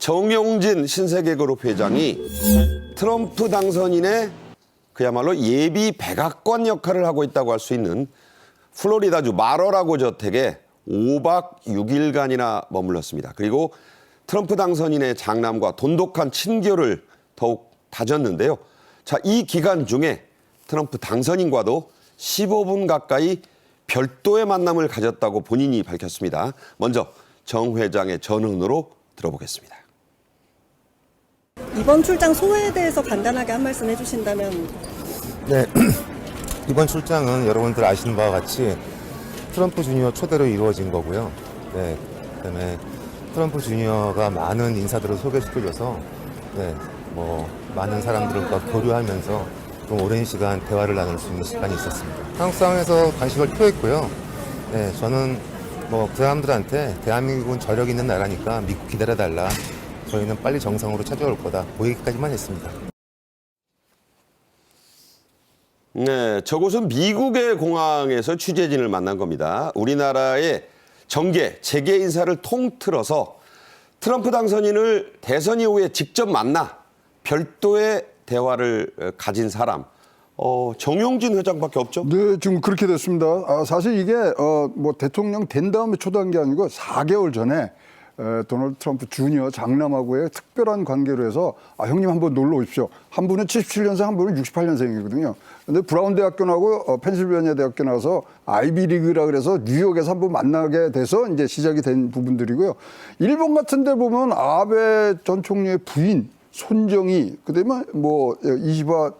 정용진 신세계그룹 회장이 트럼프 당선인의 그야말로 예비 백악관 역할을 하고 있다고 할 수 있는 플로리다주 마러라고 저택에 5박 6일간이나 머물렀습니다. 그리고 트럼프 당선인의 장남과 돈독한 친교를 더욱 다졌는데요. 자, 이 기간 중에 트럼프 당선인과도 15분 가까이 별도의 만남을 가졌다고 본인이 밝혔습니다. 먼저 정 회장의 전언으로 들어보겠습니다. 이번 출장 소회에 대해서 간단하게 한 말씀 해주신다면. 네, 이번 출장은 여러분들 아시는 바와 같이 트럼프 주니어 초대로 이루어진 거고요. 네, 그다음에 트럼프 주니어가 많은 인사들을 소개시켜줘서 많은 사람들과 교류하면서 좀 오랜 시간 대화를 나눌 수 있는 시간이 있었습니다. 한국 상황에서 관심을 표했고요. 네, 저는 그 사람들한테 대한민국은 저력 있는 나라니까 미국 기다려달라. 저희는 빨리 정상으로 찾아올 거다. 그 얘기까지만 했습니다. 네, 저곳은 미국의 공항에서 취재진을 만난 겁니다. 우리나라의 정계, 재계 인사를 통틀어서 트럼프 당선인을 대선 이후에 직접 만나 별도의 대화를 가진 사람, 정용진 회장밖에 없죠? 네, 지금 그렇게 됐습니다. 사실 이게 대통령 된 다음에 초대한 게 아니고 4개월 전에 도널드 트럼프 주니어 장남하고의 특별한 관계로 해서 형님 한번 놀러 오십시오. 한 분은 77년생, 한 분은 68년생이거든요. 근데 브라운 대학교 나오고 펜실베니아 대학교 나와서 아이비리그라 그래서 뉴욕에서 한번 만나게 돼서 이제 시작이 된 부분들이고요. 일본 같은 데 보면 아베 전 총리의 부인 손정희, 그다음에 이시바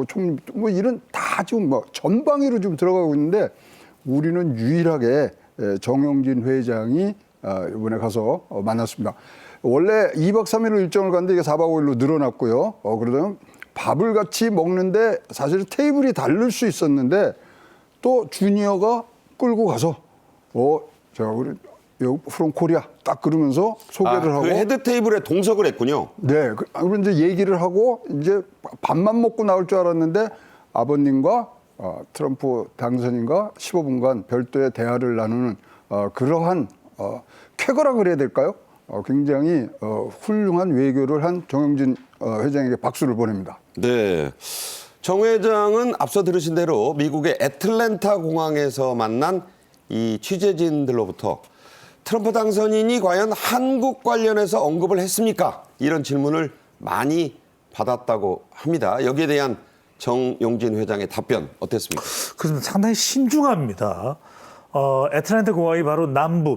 총리 이런 다 지금 전방위로 좀 들어가고 있는데 우리는 유일하게 정용진 회장이 이번에 가서 만났습니다. 원래 2박 3일 일정을 갔는데 이게 4박 5일로 늘어났고요. 그러다 밥을 같이 먹는데 사실 테이블이 다를 수 있었는데 또 주니어가 끌고 가서 우리 프롬 코리아 딱 그러면서 소개를 하고 그 헤드 테이블에 동석을 했군요. 네, 그리고 이제 얘기를 하고 이제 밥만 먹고 나올 줄 알았는데 아버님과 트럼프 당선인과 15분간 별도의 대화를 나누는 그러한 쾌거라 그래야 될까요? 굉장히 훌륭한 외교를 한 정용진 회장에게 박수를 보냅니다. 네, 정 회장은 앞서 들으신 대로 미국의 애틀랜타 공항에서 만난 이 취재진들로부터 트럼프 당선인이 과연 한국 관련해서 언급을 했습니까? 이런 질문을 많이 받았다고 합니다. 여기에 대한 정용진 회장의 답변 어땠습니까? 그래서 상당히 신중합니다. 애틀랜타 공항이 바로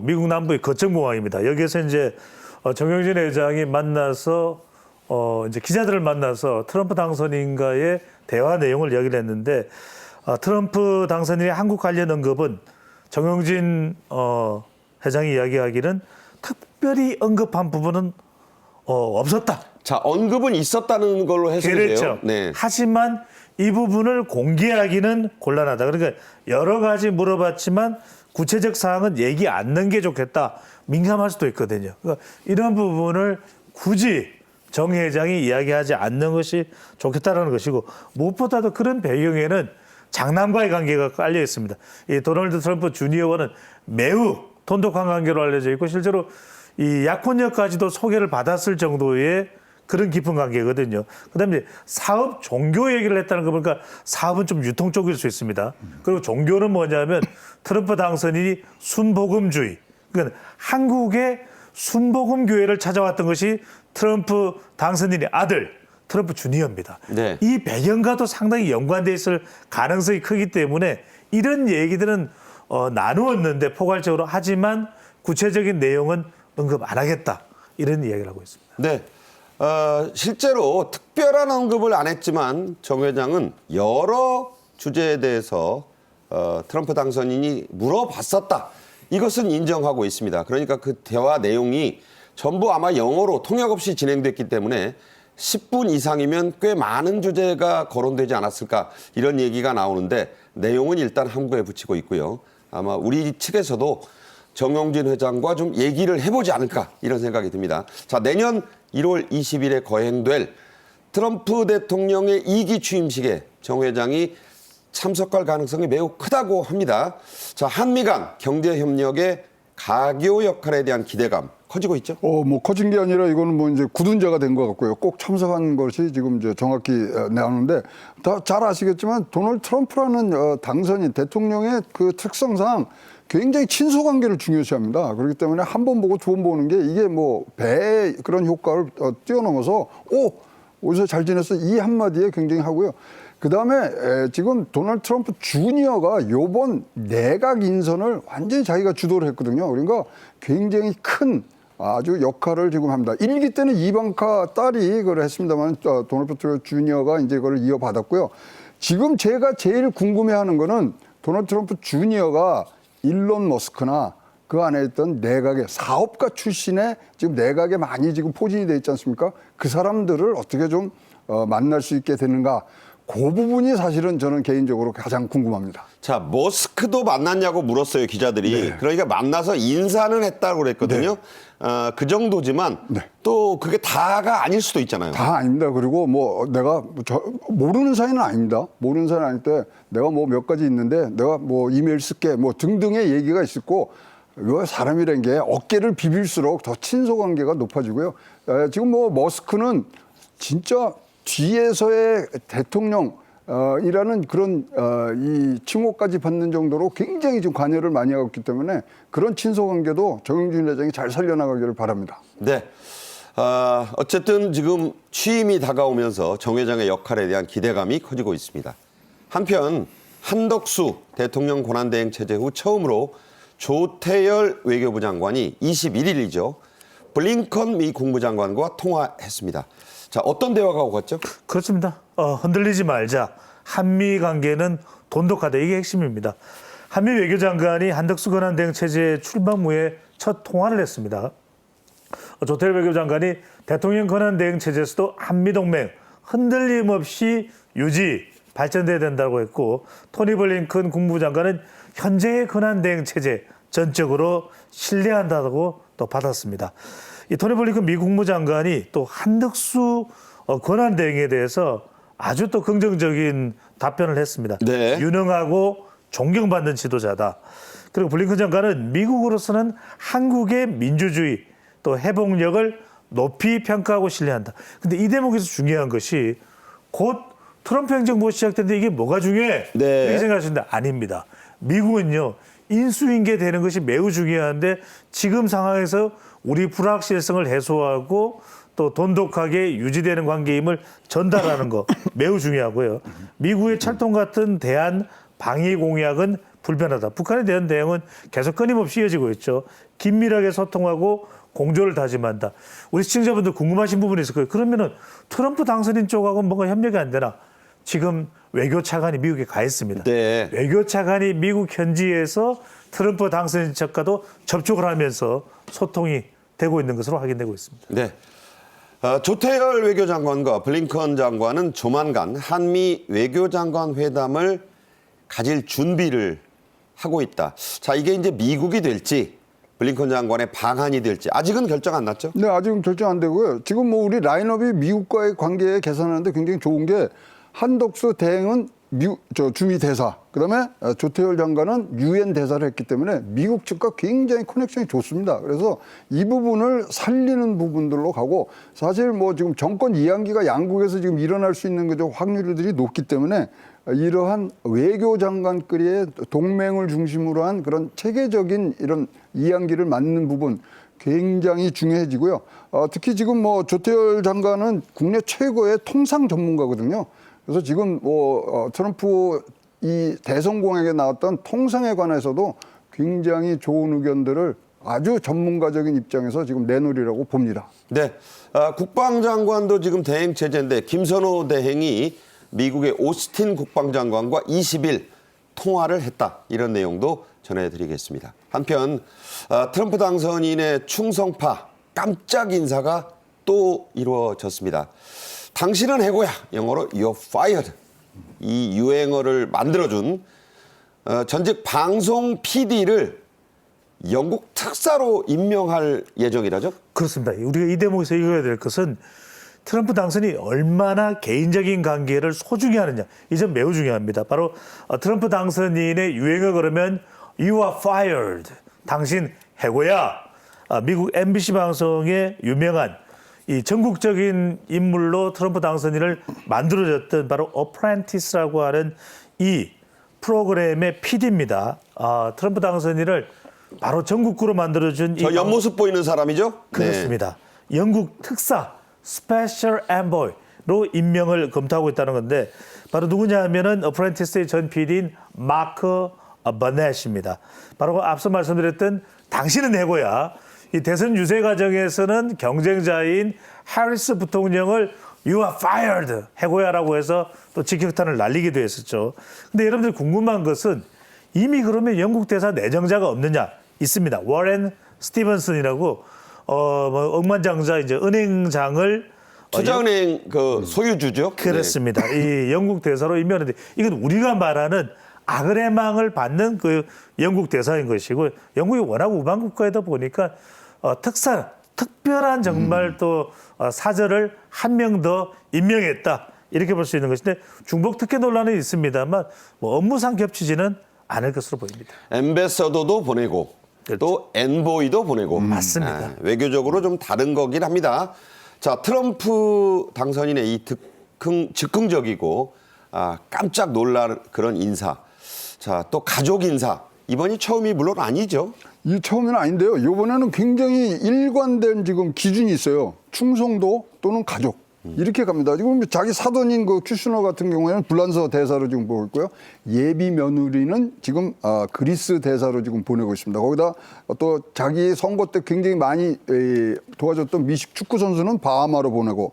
미국 남부의 거점 공항입니다. 여기에서 이제 정용진 회장이 만나서 이제 기자들을 만나서 트럼프 당선인과의 대화 내용을 이야기를 했는데 트럼프 당선인의 한국 관련 언급은 정용진 회장이 이야기하기는 특별히 언급한 부분은 없었다. 자, 언급은 있었다는 걸로 해석돼요. 그렇죠. 네. 하지만 이 부분을 공개하기는 곤란하다. 그러니까 여러 가지 물어봤지만 구체적 사항은 얘기 않는 게 좋겠다. 민감할 수도 있거든요. 그러니까 이런 부분을 굳이 정 회장이 이야기하지 않는 것이 좋겠다라는 것이고 무엇보다도 그런 배경에는 장남과의 관계가 깔려 있습니다. 이 도널드 트럼프 주니어와는 매우 돈독한 관계로 알려져 있고 실제로 이 약혼녀까지도 소개를 받았을 정도의 그런 깊은 관계거든요. 그다음에 사업 종교 얘기를 했다는 거 보니까 사업은 좀 유통 쪽일 수 있습니다. 그리고 종교는 뭐냐면 트럼프 당선인이 순복음주의, 그러니까 한국의 순복음 교회를 찾아왔던 것이 트럼프 당선인의 아들 트럼프 주니어입니다. 네. 이 배경과도 상당히 연관돼 있을 가능성이 크기 때문에 이런 얘기들은 나누었는데 포괄적으로 하지만 구체적인 내용은 언급 안 하겠다 이런 이야기를 하고 있습니다. 네. 실제로 특별한 언급을 안 했지만 정 회장은 여러 주제에 대해서 트럼프 당선인이 물어봤었다. 이것은 인정하고 있습니다. 그러니까 그 대화 내용이 전부 아마 영어로 통역 없이 진행됐기 때문에 10분 이상이면 꽤 많은 주제가 거론되지 않았을까 이런 얘기가 나오는데 내용은 일단 한국에 붙이고 있고요. 아마 우리 측에서도 정용진 회장과 좀 얘기를 해보지 않을까 이런 생각이 듭니다. 자, 내년 1월 20일에 거행될 트럼프 대통령의 2기 취임식에 정 회장이 참석할 가능성이 매우 크다고 합니다. 자, 한미 간 경제 협력의 가교 역할에 대한 기대감, 커지고 있죠. 뭐 커진 게 아니라 이거는 뭐 이제 굳은 자가 된 것 같고요. 꼭 참석한 것이 지금 이제 정확히 나오는데 다 잘 아시겠지만 도널드 트럼프라는 당선인 대통령의 그 특성상 굉장히 친소 관계를 중요시합니다. 그렇기 때문에 한 번 보고 두 번 보는 게 이게 뭐 배의 그런 효과를 뛰어넘어서 어디서 잘 지냈어 이 한마디에 굉장히 하고요. 그다음에 지금 도널드 트럼프 주니어가 요번 내각 인선을 완전히 자기가 주도를 했거든요. 그러니까 굉장히 큰 아주 역할을 지금 합니다. 1기 때는 이방카 딸이 그걸 했습니다만 도널드 트럼프 주니어가 이제 그걸 이어받았고요. 지금 제가 제일 궁금해하는 거는 도널드 트럼프 주니어가 일론 머스크나 그 안에 있던 내각의 사업가 출신의 지금 내각에 많이 지금 포진이 돼 있지 않습니까? 그 사람들을 어떻게 좀 만날 수 있게 되는가? 그 부분이 사실은 저는 개인적으로 가장 궁금합니다. 자, 머스크도 만났냐고 물었어요, 기자들이. 네. 그러니까 만나서 인사는 했다고 그랬거든요. 그 정도지만 네. 또 그게 다가 아닐 수도 있잖아요. 다 아닙니다. 그리고 뭐 내가 모르는 사이는 아닙니다. 모르는 사이는 아닐 때 내가 뭐 몇 가지 있는데 내가 뭐 이메일 쓸게 뭐 등등의 얘기가 있었고 왜 사람이란 게 어깨를 비빌수록 더 친소 관계가 높아지고요. 지금 뭐 머스크는 진짜 뒤에서의 대통령 이라는 그런 이 칭호까지 받는 정도로 굉장히 좀 관여를 많이 하고 있기 때문에 그런 친소 관계도 정영진 회장이 잘 살려나가기를 바랍니다. 네. 어쨌든 지금 취임이 다가오면서 정 회장의 역할에 대한 기대감이 커지고 있습니다. 한편 한덕수 대통령 권한대행 체제 후 처음으로 조태열 외교부 장관이 21일이죠. 블링컨 미 국무장관과 통화했습니다. 자, 어떤 대화가 오갔죠? 그렇습니다. 흔들리지 말자. 한미 관계는 돈독하다. 이게 핵심입니다. 한미 외교장관이 한덕수 권한대행 체제 출범 후에 첫 통화를 했습니다. 조태열 외교장관이 대통령 권한대행 체제에서도 한미동맹 흔들림 없이 유지, 발전돼야 된다고 했고 토니 블링컨 국무장관은 현재의 권한대행 체제 전적으로 신뢰한다고 또 받았습니다. 이 토니 블링컨 미 국무장관이 또 한덕수 권한대행에 대해서 아주 또 긍정적인 답변을 했습니다. 네. 유능하고 존경받는 지도자다. 그리고 블링컨 장관은 미국으로서는 한국의 민주주의 또 회복력을 높이 평가하고 신뢰한다. 근데 이 대목에서 중요한 것이 곧 트럼프 행정부가 시작되는데 이게 뭐가 중요해? 네. 이렇게 생각하시는데 아닙니다. 미국은요. 인수인계 되는 것이 매우 중요한데 지금 상황에서 우리 불확실성을 해소하고 또 돈독하게 유지되는 관계임을 전달하는 거 매우 중요하고요. 미국의 철통 같은 대한 방위 공약은 불변하다. 북한에 대한 대응은 계속 끊임없이 이어지고 있죠. 긴밀하게 소통하고 공조를 다짐한다. 우리 시청자분들 궁금하신 부분이 있을 거예요. 그러면은 트럼프 당선인 쪽하고 뭔가 협력이 안 되나? 지금 외교차관이 미국에 가 있습니다. 네. 외교차관이 미국 현지에서 트럼프 당선인 측과도 접촉을 하면서 소통이 되고 있는 것으로 확인되고 있습니다. 네. 조태열 외교장관과 블링컨 장관은 조만간 한미 외교장관 회담을 가질 준비를 하고 있다. 자, 이게 이제 미국이 될지 블링컨 장관의 방한이 될지 아직은 결정 안 났죠? 네, 아직은 결정 안 되고요. 지금 뭐 우리 라인업이 미국과의 관계 개선하는데 굉장히 좋은 게 한덕수 대행은 주미 대사, 그다음에 조태열 장관은 유엔 대사를 했기 때문에 미국 측과 굉장히 커넥션이 좋습니다. 그래서 이 부분을 살리는 부분들로 가고 사실 뭐 지금 정권 이양기가 양국에서 지금 일어날 수 있는 그저 확률들이 높기 때문에 이러한 외교장관끼리의 동맹을 중심으로 한 그런 체계적인 이런 이양기를 맞는 부분 굉장히 중요해지고요. 특히 지금 뭐 조태열 장관은 국내 최고의 통상 전문가거든요. 그래서 지금 뭐 트럼프 이 대선 공약에 나왔던 통상에 관해서도 굉장히 좋은 의견들을 아주 전문가적인 입장에서 지금 내놓으리라고 봅니다. 네. 국방장관도 지금 대행 체제인데 김선호 대행이 미국의 오스틴 국방장관과 20일 통화를 했다. 이런 내용도 전해드리겠습니다. 한편 트럼프 당선인의 충성파 깜짝 인사가 또 이루어졌습니다. 당신은 해고야. 영어로 You're fired. 이 유행어를 만들어준 전직 방송 PD를 영국 특사로 임명할 예정이라죠? 그렇습니다. 우리가 이 대목에서 읽어야 될 것은 트럼프 당선이 얼마나 개인적인 관계를 소중히 하느냐. 이 점 매우 중요합니다. 바로 트럼프 당선인의 유행어 그러면 You are fired. 당신 해고야. 미국 MBC 방송의 유명한 이 전국적인 인물로 트럼프 당선인을 만들어줬던 바로 어프렌티스라고 하는 이 프로그램의 PD입니다. 트럼프 당선인을 바로 전국구로 만들어준 저 옆모습 보이는 사람이죠? 그렇습니다. 영국 특사 스페셜 엠보이로 임명을 검토하고 있다는 건데 바로 누구냐 하면은 어프렌티스의 전 PD인 마크 버넷입니다. 바로 앞서 말씀드렸던 당신은 해고야. 이 대선 유세 과정에서는 경쟁자인 해리스 부통령을 You are fired 해고야라고 해서 또 직격탄을 날리기도 했었죠. 근데 여러분들 궁금한 것은 이미 그러면 영국 대사 내정자가 없느냐? 있습니다. 워렌 스티븐슨이라고 뭐 억만장자 이제 은행장을 투자은행 그 소유주죠. 그렇습니다. 이 영국 대사로 임명했는데 이건 우리가 말하는 아그레망을 받는 그 영국 대사인 것이고 영국이 워낙 우방 국가이다 보니까 특별한 정말 또 사절을 한 명 더 임명했다 이렇게 볼 수 있는 것인데 중복 특혜 논란은 있습니다만 뭐 업무상 겹치지는 않을 것으로 보입니다. 엠베서더도 보내고 그렇죠. 또 엔보이도 보내고 맞습니다. 외교적으로 좀 다른 거긴 합니다. 자, 트럼프 당선인의 이 즉흥적이고 깜짝 놀랄 그런 인사. 자, 또 가족 인사. 이번이 처음이 물론 아니죠. 이 처음에는 아닌데요. 이번에는 굉장히 일관된 지금 기준이 있어요. 충성도 또는 가족. 이렇게 갑니다. 지금 자기 사돈인 그 큐슈너 같은 경우에는 불란서 대사로 지금 보고 있고요. 예비 며느리는 지금 그리스 대사로 지금 보내고 있습니다. 거기다 또 자기 선거 때 굉장히 많이 도와줬던 미식 축구 선수는 바하마로 보내고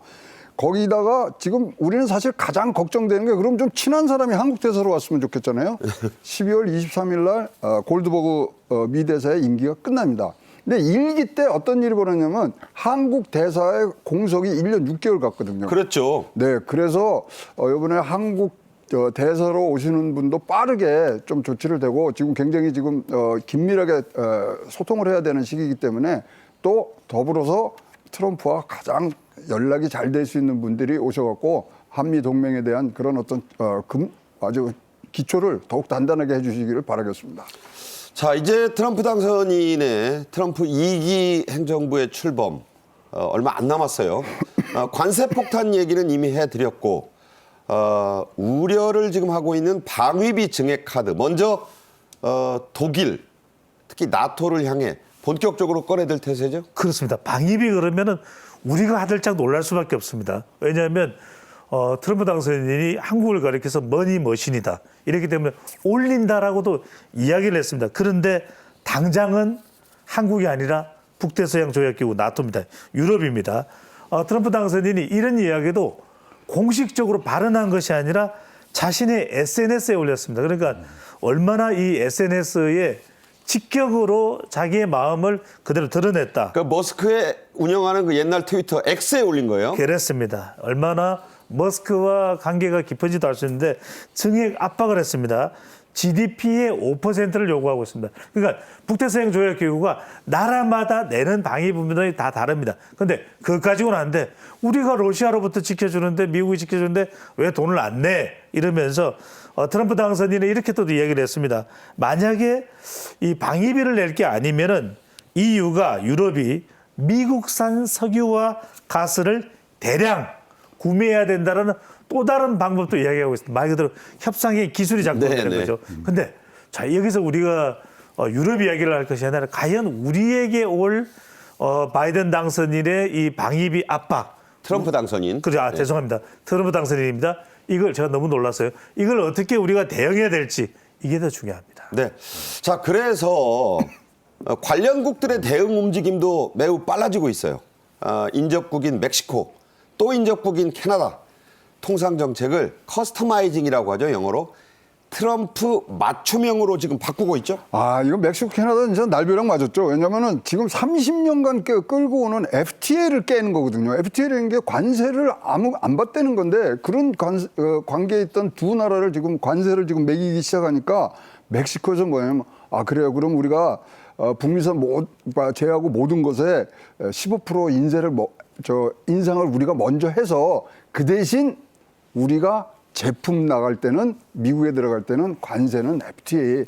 거기다가 지금 우리는 사실 가장 걱정되는 게 그럼 좀 친한 사람이 한국 대사로 왔으면 좋겠잖아요. 12월 23일 날 골드버그 미 대사의 임기가 끝납니다. 근데 일기 때 어떤 일이 벌어졌냐면 한국 대사의 공석이 1년 6개월 갔거든요. 그렇죠. 네, 그래서 이번에 한국 대사로 오시는 분도 빠르게 좀 조치를 되고 지금 굉장히 지금 긴밀하게 소통을 해야 되는 시기이기 때문에 또 더불어서 트럼프와 가장 연락이 잘 될 수 있는 분들이 오셔갖고 한미 동맹에 대한 그런 어떤 아주 기초를 더욱 단단하게 해주시기를 바라겠습니다. 자, 이제 트럼프 당선인의 트럼프 2기 행정부의 출범 얼마 안 남았어요. 관세 폭탄 얘기는 이미 해드렸고 우려를 지금 하고 있는 방위비 증액 카드. 먼저 독일, 특히 나토를 향해 본격적으로 꺼내들 태세죠? 그렇습니다. 방위비 그러면은 우리가 하들짝 놀랄 수밖에 없습니다. 왜냐하면 트럼프 당선인이 한국을 가리켜서 머니 머신이다. 이렇기 때문에 올린다라고도 이야기를 했습니다. 그런데 당장은 한국이 아니라 북대서양 조약기구 나토입니다. 유럽입니다. 트럼프 당선인이 이런 이야기도 공식적으로 발언한 것이 아니라 자신의 SNS에 올렸습니다. 그러니까 얼마나 이 SNS에 직격으로 자기의 마음을 그대로 드러냈다. 그 머스크에 운영하는 그 옛날 트위터 X에 올린 거예요. 그렇습니다. 얼마나 머스크와 관계가 깊은지도 알 수 있는데 증액 압박을 했습니다. GDP의 5%를 요구하고 있습니다. 그러니까 북대서양 조약기구가 나라마다 내는 방위 부분이 다 다릅니다. 그런데 그것까지는 안 돼. 우리가 러시아로부터 지켜주는데 미국이 지켜주는데 왜 돈을 안 내? 이러면서 트럼프 당선인은 이렇게 또 이야기를 했습니다. 만약에 이 방위비를 낼 게 아니면은 EU가 유럽이 미국산 석유와 가스를 대량 구매해야 된다는 또 다른 방법도 이야기하고 있습니다. 말 그대로 협상의 기술이 작동되는 거죠. 근데 자, 여기서 우리가 유럽 이야기를 할 것이 아니라 과연 우리에게 올 바이든 당선인의 이 방위비 압박. 트럼프 당선인. 그죠? 죄송합니다. 트럼프 당선인입니다. 이걸 제가 너무 놀랐어요. 이걸 어떻게 우리가 대응해야 될지 이게 더 중요합니다. 네. 자, 그래서 관련국들의 대응 움직임도 매우 빨라지고 있어요. 인접국인 멕시코, 또 인접국인 캐나다. 통상 정책을 커스터마이징이라고 하죠, 영어로. 트럼프 맞춤형으로 지금 바꾸고 있죠? 이거 멕시코, 캐나다는 진짜 날벼락 맞았죠. 왜냐면은 지금 30년간 끌고 오는 FTA를 깨는 거거든요. FTA라는 게 관세를 안 받대는 건데 그런 관계에 있던 두 나라를 지금 관세를 지금 매기기 시작하니까 멕시코에서 뭐냐면 그래요. 그럼 우리가 북미선 제하고 모든 것에 15% 인상을 우리가 먼저 해서 그 대신 우리가 제품 나갈 때는 미국에 들어갈 때는 관세는 FTA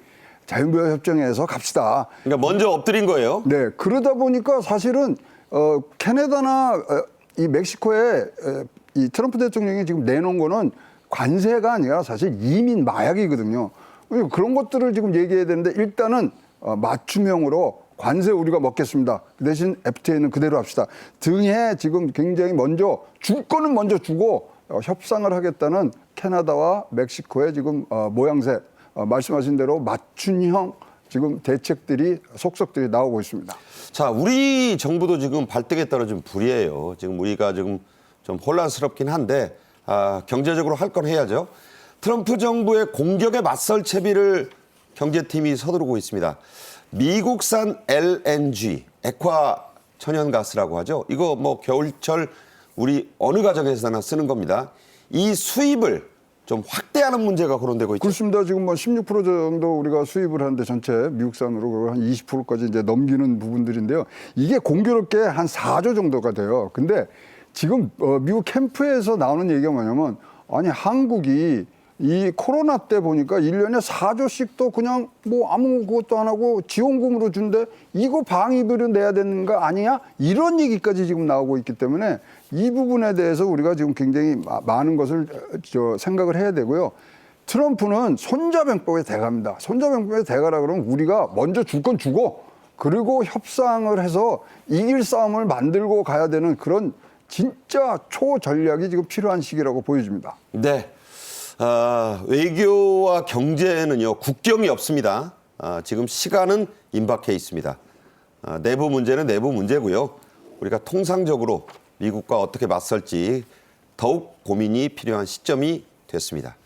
자유무역협정에서 갑시다. 그러니까 먼저 엎드린 거예요. 네, 그러다 보니까 사실은 캐나다나 이 멕시코에 이 트럼프 대통령이 지금 내놓은 거는 관세가 아니라 사실 이민 마약이거든요. 그런 것들을 지금 얘기해야 되는데 일단은 맞춤형으로 관세 우리가 먹겠습니다. 그 대신 FTA는 그대로 합시다. 등에 지금 굉장히 먼저 줄 거는 먼저 주고 협상을 하겠다는 캐나다와 멕시코의 지금 모양새 말씀하신 대로 맞춤형 지금 대책들이 속속들이 나오고 있습니다. 자, 우리 정부도 지금 발등에 떨어진 불이에요. 지금 우리가 지금 좀 혼란스럽긴 한데 경제적으로 할 건 해야죠. 트럼프 정부의 공격에 맞설 채비를 경제팀이 서두르고 있습니다. 미국산 LNG, 액화 천연가스라고 하죠. 이거 뭐 겨울철 우리 어느 가정에서나 쓰는 겁니다. 이 수입을 좀 확대하는 문제가 거론되고 있죠. 그렇습니다. 지금 뭐 16% 정도 우리가 수입을 하는데 전체 미국산으로 한 20%까지 이제 넘기는 부분들인데요. 이게 공교롭게 한 4조 정도가 돼요. 근데 지금 미국 캠프에서 나오는 얘기가 뭐냐면 아니 한국이 이 코로나 때 보니까 1년에 4조씩 또 그냥 뭐 아무것도 안 하고 지원금으로 준대 이거 방위비로 내야 되는 거 아니야? 이런 얘기까지 지금 나오고 있기 때문에 이 부분에 대해서 우리가 지금 굉장히 많은 것을 생각을 해야 되고요. 트럼프는 손자병법의 대가입니다. 손자병법의 대가라 그러면 우리가 먼저 줄 건 주고 그리고 협상을 해서 이길 싸움을 만들고 가야 되는 그런 진짜 초전략이 지금 필요한 시기라고 보여집니다. 네. 외교와 경제는요, 국경이 없습니다. 지금 시간은 임박해 있습니다. 내부 문제는 내부 문제고요. 우리가 통상적으로 미국과 어떻게 맞설지 더욱 고민이 필요한 시점이 됐습니다.